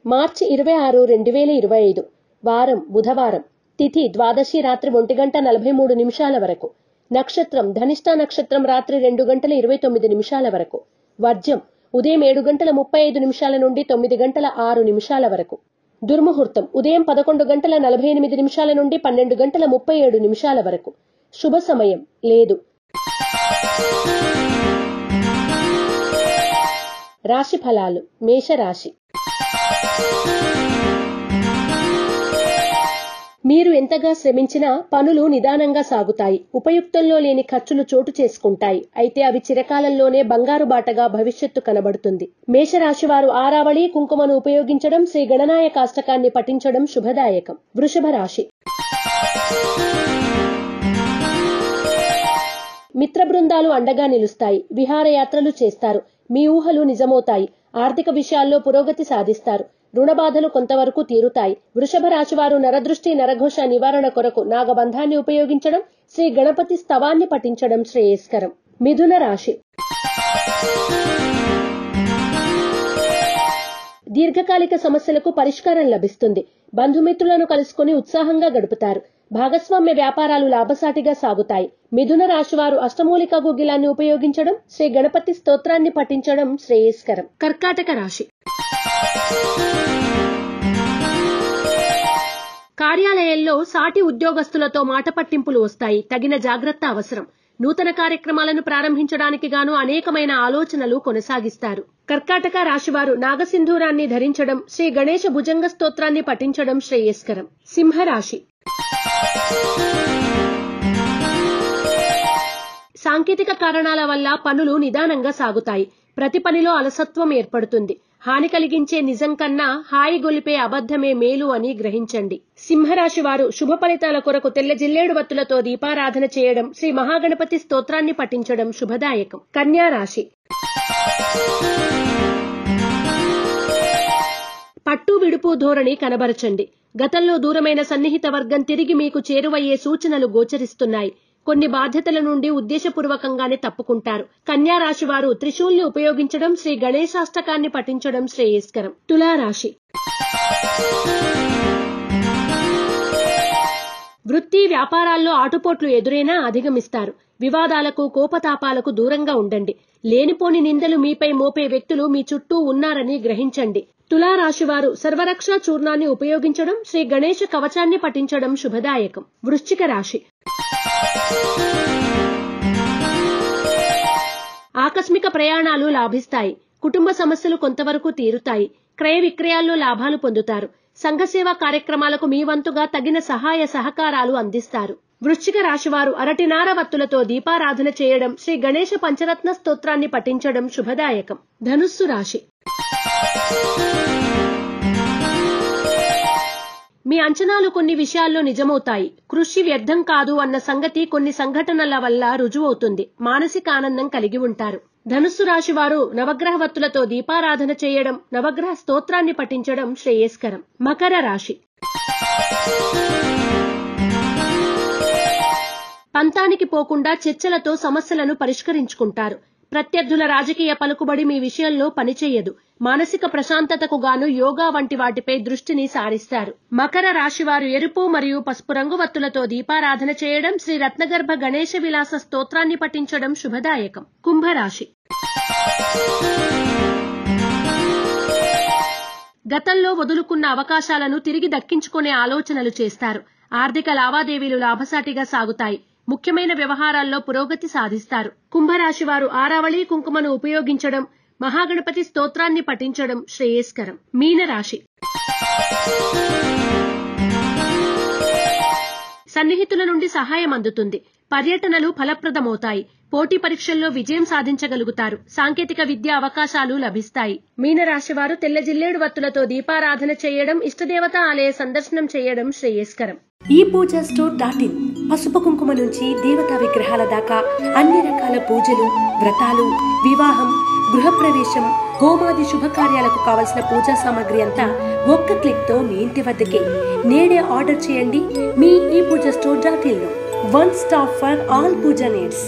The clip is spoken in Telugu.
మార్చి 26, 2025 వారం బుధవారం. తిథి ద్వాదశి రాత్రి 1:43 వరకు. నక్షత్రం ధనిష్ట నక్షత్రం రాత్రి 2:29 వరకు. వర్జ్యం ఉదయం 7:35 నుండి 9:06 వరకు. దుర్ముహూర్తం ఉదయం 11:48 నుండి 12:37 వరకు. శుభ సమయం లేదు. రాశి ఫలాలు. మేషరాశి. మీరు ఎంతగా శ్రమించినా పనులు నిదానంగా సాగుతాయి. ఉపయుక్తంలో లేని ఖర్చులు చోటు చేసుకుంటాయి. అయితే అవి చిరకాలంలోనే బంగారు బాటగా భవిష్యత్తు కనబడుతుంది. మేషరాశి వారు ఆరావళి కుంకుమను ఉపయోగించడం, శ్రీ గణనాయక అష్టకాన్ని పఠించడం శుభదాయకం. వృషభ రాశి. మిత్ర బృందాలు అండగా నిలుస్తాయి. విహారయాత్రలు చేస్తారు. మీ ఊహలు నిజమవుతాయి. ఆర్థిక విషయాల్లో పురోగతి సాధిస్తారు. రుణ బాధలు కొంతవరకు తీరుతాయి. వృషభ రాశి వారు నరదృష్టి నరఘోష నివారణ కొరకు నాగబంధాన్ని ఉపయోగించడం, శ్రీ గణపతి స్తవాన్ని పఠించడం శ్రేయస్కరం. మిథున రాశి. దీర్ఘకాలిక సమస్యలకు పరిష్కారం లభిస్తుంది. బంధుమిత్రులను కలుసుకుని ఉత్సాహంగా గడుపుతారు. భాగస్వామ్య వ్యాపారాలు లాభసాటిగా సాగుతాయి. మిథున రాశివారు అష్టమూలికా గుగ్గిలాన్ని ఉపయోగించడం, శ్రీ గణపతి స్తోత్రాన్ని పఠించడం శ్రేయస్కరం. కర్కాటక రాశి. కార్యాలయాల్లో సాటి ఉద్యోగస్తులతో మాట పట్టింపులు వస్తాయి. తగిన జాగ్రత్త అవసరం. నూతన కార్యక్రమాలను ప్రారంభించడానికి గాను అనేకమైన ఆలోచనలు కొనసాగిస్తారు. కర్కాటక రాశివారు నాగసింధూరాన్ని ధరించడం, శ్రీ గణేశ భుజంగ స్తోత్రాన్ని పఠించడం శ్రేయస్కరం. సింహరాశి. సాంకేతిక కారణాల వల్ల పనులు నిదానంగా సాగుతాయి. ప్రతి పనిలో అలసత్వం ఏర్పడుతుంది. హాని కలిగించే నిజం కన్నా హాయి గొలిపే అబద్ధమే మేలు అని గ్రహించండి. సింహరాశి వారు శుభ ఫలితాల కొరకు తెల్ల జిల్లేడు వత్తులతో దీపారాధన చేయడం, శ్రీ మహాగణపతి స్తోత్రాన్ని పఠించడం శుభదాయకం. కన్యా రాశి. పట్టు విడుపు ధోరణి కనబరచండి. గతంలో దూరమైన సన్నిహిత వర్గం తిరిగి మీకు చేరువయ్యే సూచనలు గోచరిస్తున్నాయి. కొన్ని బాధ్యతల నుండి ఉద్దేశపూర్వకంగానే తప్పుకుంటారు. కన్యా రాశి వారు త్రిశూల్ని ఉపయోగించడం, శ్రీ గణేశాష్టకాన్ని పఠించడం శ్రేయస్కరం. తులారాశి. వృత్తి వ్యాపారాల్లో ఆటుపోట్లు ఎదురైనా అధిగమిస్తారు. వివాదాలకు కోపతాపాలకు దూరంగా ఉండండి. లేనిపోని నిందలు మీపై మోపే వ్యక్తులు మీ చుట్టూ ఉన్నారని గ్రహించండి. తులారాశివారు సర్వరక్షా చూర్ణాన్ని ఉపయోగించడం, శ్రీ గణేశ కవచాన్ని పఠించడం శుభదాయకం. వృశ్చిక రాశి. ఆకస్మిక ప్రయాణాలు లాభిస్తాయి. కుటుంబ సమస్యలు కొంతవరకు తీరుతాయి. క్రయ విక్రయాల్లో లాభాలు పొందుతారు. సంఘ సేవా కార్యక్రమాలకు మీ వంతుగా తగిన సహాయ సహకారాలు అందిస్తారు. వృశ్చిక రాశివారు అరటినార వత్తులతో దీపారాధన చేయడం, శ్రీ గణేశ పంచరత్న స్తోత్రాన్ని పఠించడం శుభదాయకం. ధనుస్సు రాశి. మీ అంచనాలు కొన్ని విషయాల్లో నిజమవుతాయి. కృషి వ్యర్థం కాదు అన్న సంగతి కొన్ని సంఘటనల వల్ల రుజువవుతుంది. మానసిక ఆనందం కలిగి ఉంటారు. ధనుస్సు రాశి వారు నవగ్రహ వత్తులతో దీపారాధన చేయడం, నవగ్రహ స్తోత్రాన్ని పఠించడం శ్రేయస్కరం. మకర రాశి. పంతానికి పోకుండా చర్చలతో సమస్యలను పరిష్కరించుకుంటారు. ప్రత్యర్థుల రాజకీయ పలుకుబడి మీ విషయంలో పనిచేయదు. మానసిక ప్రశాంతతకు గాను యోగా వంటి వాటిపై దృష్టిని సారిస్తారు. మకర రాశివారు ఎరుపు మరియు పసుపు రంగు వత్తులతో దీపారాధన చేయడం, శ్రీ రత్నగర్భ గణేశ విలాస స్తోత్రాన్ని పఠించడం శుభదాయకం. కుంభరాశి. గతంలో వదులుకున్న అవకాశాలను తిరిగి దక్కించుకునే ఆలోచనలు చేస్తారు. ఆర్థిక లావాదేవీలు లాభసాటిగా సాగుతాయి. ముఖ్యమైన వ్యవహారాల్లో పురోగతి సాధిస్తారు. కుంభరాశి వారు ఆరావళి కుంకుమను ఉపయోగించడం, మహాగణపతి స్తోత్రాన్ని పఠించడం శ్రేయస్కరం. మీనరాశి. సన్నిహితుల నుండి సహాయం అందుతుంది. పర్యటనలు ఫలప్రదమవుతాయి. పోటీ పరీక్షల్లో విజయం సాధించగలుగుతారు. సాంకేతిక విద్యా అవకాశాలు లభిస్తాయి. మీనరాశి వారు తెల్ల జిల్లేడు వత్తులతో దీపారాధన చేయడం, ఇష్టదేవత ఆలయ సందర్శనం చేయడం శ్రేయస్కరం. ePoojaStore.in పసుపు కుంకుమ నుంచి దేవతా విగ్రహాల దాకా అన్ని రకాల పూజలు, వ్రతాలు, వివాహం, గృహప్రవేశం, హోమాది శుభకార్యాలకు కావలసిన పూజా సామాగ్రి అంతా ఒక్క క్లిక్ తో మీ ఇంటి వద్దకే. నేడే ఆర్డర్ చేయండి మీ ePoojaStore.in లో. One stop for all puja needs.